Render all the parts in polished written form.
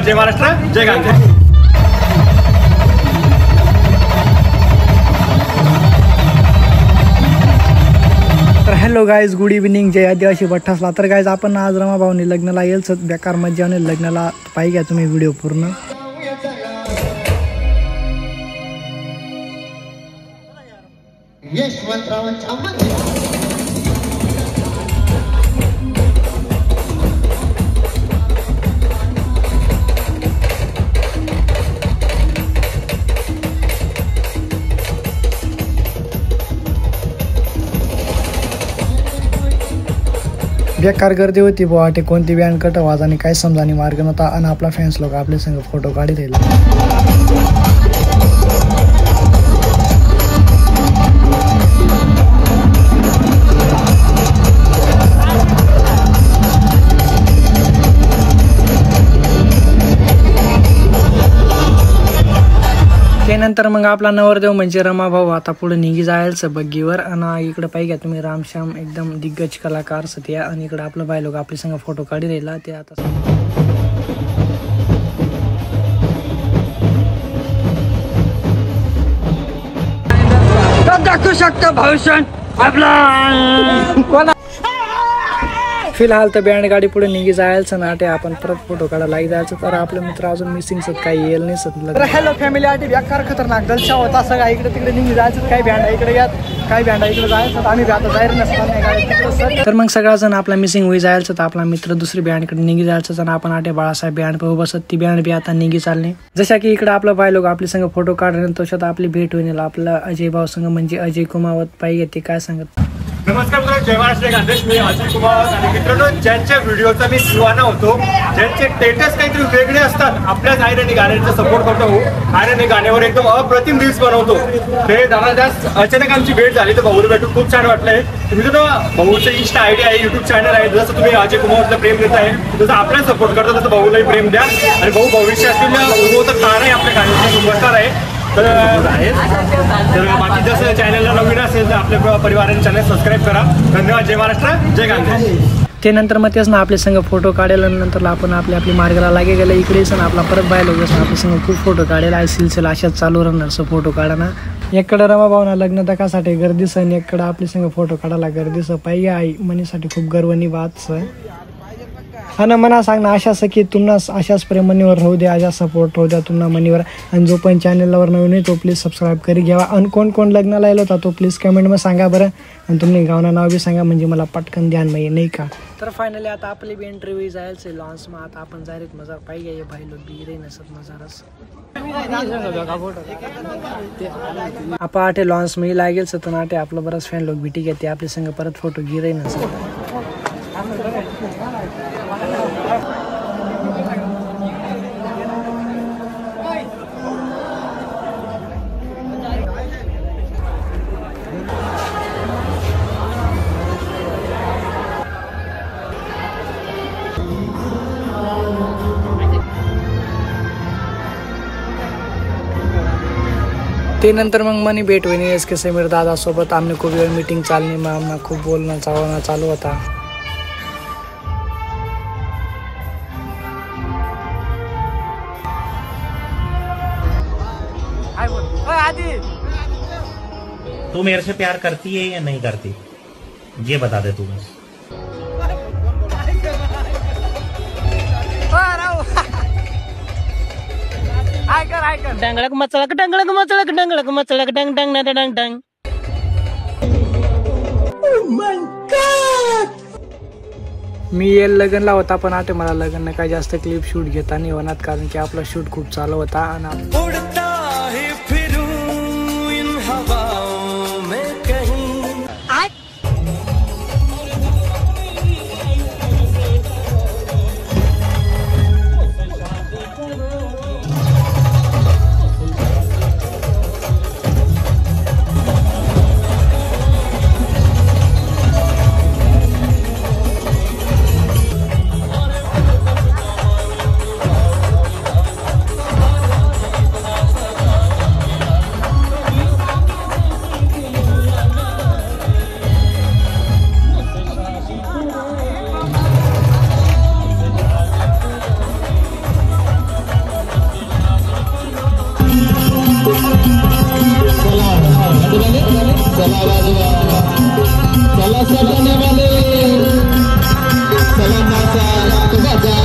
जय महाराष्ट्र, जय गांधी. तर hello guys, good evening. जय आदिवासी भट्टासला. तर गाईज आपण आज रमाभाऊनी लग्नाला येईल बेकार मज्जा लग्नाला पाहिजे घ्या तुम्ही व्हिडिओ पूर्ण. बेकार गर्दी होती बुवा. ते कोणती बँड कट आवाज आणि काय समजा आणि मार्ग नव्हता. आणि आपला फॅन्स लोक आपल्या संग फोटो काढी राहिले. त्यानंतर मग आपला नवरदेव म्हणजे रमाभाऊ आता पुढे निघी जायचं बग्गीवर. आणि इकडे पाहिजे तुम्ही रामश्याम एकदम दिग्गज कलाकार सध्या. आणि इकडे आपलं बाय लोक आपल्या संग फोटो काढी राहिला. ते आता दाखवू शकतो भविष्य आपला. फिलहाल तर बँड गाडी पुढे निघी जायचं ना. ते आपण परत फोटो काढायला लागी जायचं. तर आपले मित्र अजून मिसिंग सत काही येईल नाही सत. तर हॅलो फॅमिली, आधी बेकार खतरनाक दलशा होता सगळा. इकडे तिकडे निघी जायचं. काही बँड इकडे यात, काही बँड इकडे जायचं. आम्ही आता जाहीर नसताना तर मग सगळा जण आपला मिसिंग होई जायचं. तर आपला मित्र दुसरी बँडकडे निघी जायचं. आणि आपण आटे बाळासाहेब बँड पाहू बसत. ती बँड बी आता निघी चालणे. जशा की इकडे आपला बाय लोक आपल्या संग फोटो काढणे. तशात आपली भेट होईल आपला अजय भाऊ संघ म्हणजे अजय कुमावत पाहिजे. ते काय सांगत. नमस्कार मित्रांनो, जय महाराष्ट्र गांधेश. मी अजय कुमार. आणि मित्रांनो, ज्यांच्या व्हिडिओचा मी दिवाना होतो, ज्यांचे स्टेटस काहीतरी वेगळे असतात, आपल्याच आयरनी गाण्याचा सपोर्ट करतो. आयरनी गाण्यावर एकदम अप्रतिम रील्स बनवतो. ते दादा अचानक आमची भेट झाली. तर भाऊला भेटून खूप छान वाटलंय. मित्रांनो, भाऊचं इंस्टा आयडी आहे, युट्यूब चॅनल आहे. जसं तुम्ही अजय कुमारला प्रेम देत आहे, जसं आपल्याला सपोर्ट करतो, तसं भाऊलाही प्रेम द्या. आणि भाऊ भविष्यातील उगवतं तारा आहे, आपल्या गाण्याची सुपरस्टार आहे. तर बाकी जसं चॅनलला नवीन असेल तर आपल्या परिवाराने चॅनल सबस्क्राईब करा. धन्यवाद. जय महाराष्ट्र, जय गांधी. ते नंतर मग तेच ना आपल्या संग फोटो काढायला. नंतर आपण आपली मार्गाला लागे गेलं. इकडे सण आपला परत बायला जसं आपल्या संग खूप फोटो काढायला आहे. सिलसिला अशाच चालू राहणार असं फोटो काढाना. एकडं रमाभाऊना लग्न दाखासाठी गर्दी सण, एकडं आपल्या संग फोटो काढायला गर्दी सं पाहिजे आई मनीसाठी खूप गर्वनी बात सं. हा ना, मना सांग ना अशा की तुम्हाला अशाच प्रेमणीवर राहू द्या, अशा सपोर्ट राहू द्या तुम्हाला मनीवर. आणि जो पण चॅनलवर नवीन आहे तो प्लीज सबस्क्राईब करी घ्यावा. आणि कोण कोण लग्नाला आलो होता तो प्लीज कमेंटमध्ये सांगा बरं. आणि तुम्ही गावना नाव बी सांगा म्हणजे मला पटकन ध्यान माहिती नाही का. तर फायनली आता आपली बी इंटरव्ह्यू जायचं लॉन्च मग. आता आपण जाहिरात मजार पाहिजे. हे भाई लोक बी रे नसत मजारच आपण आठे लॉन्च मध्ये लागेल सतन आठे आपलं बरंच फॅन लोक भेटी घेते आपल्या संग परत फोटो गिरे नसत. ते नंतर मग मनी भेट होईन एस के समीर दादा सोबत. आमने खूप वेळ मीटिंग चालली. मग आम्हाला खूप बोलणं चालवणं चालू होता. तू मेरे से प्यार करती है या नहीं करती, ये बता दे तू बस. डंगळक मचळक डंगळक मचळक डंगळक मचळक डंग डंग डंग डंग डंग. मी येईल लग्नला होता पण आटे मला लग्न काय जास्त क्लिप शूट घेता नाही होणार कारण की आपला शूट खूप चालू होता. आणि चला वाजवा, चला सजने वाले, चला नाचा तू बाजा.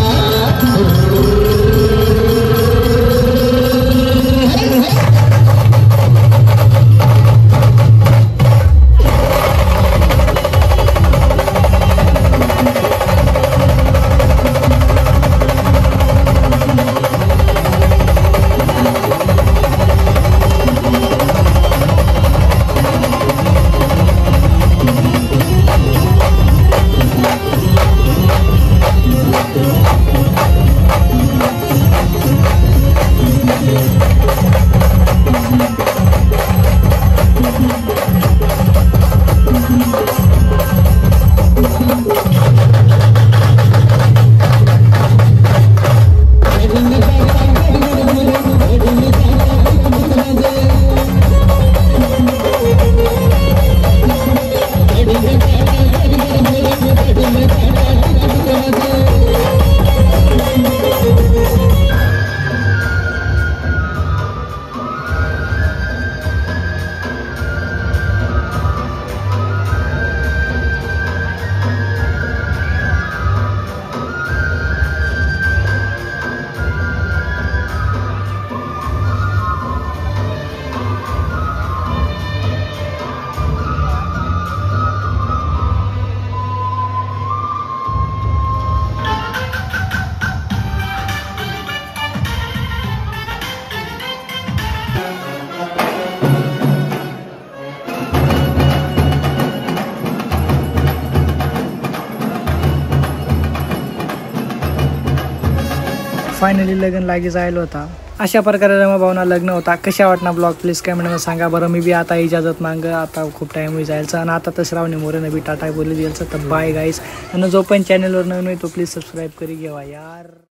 फायनली लग्न लागी जायला होता. अशा प्रकारे रमाभाऊना लग्न होता. कशा वाटणार ब्लॉग प्लीज कमेंटमध्ये सांगा. बरं मी बी आता इजाजत मांग, आता खूप टाईम होई जायचं आणि आता तर श्रावणी मोरेनं बी टाटा बोलली द्यायचं. तर बाय गाईस. आणि जो पण चॅनलवर नवीन आहे तो प्लीज सबस्क्राईब करी घ्यावा यार.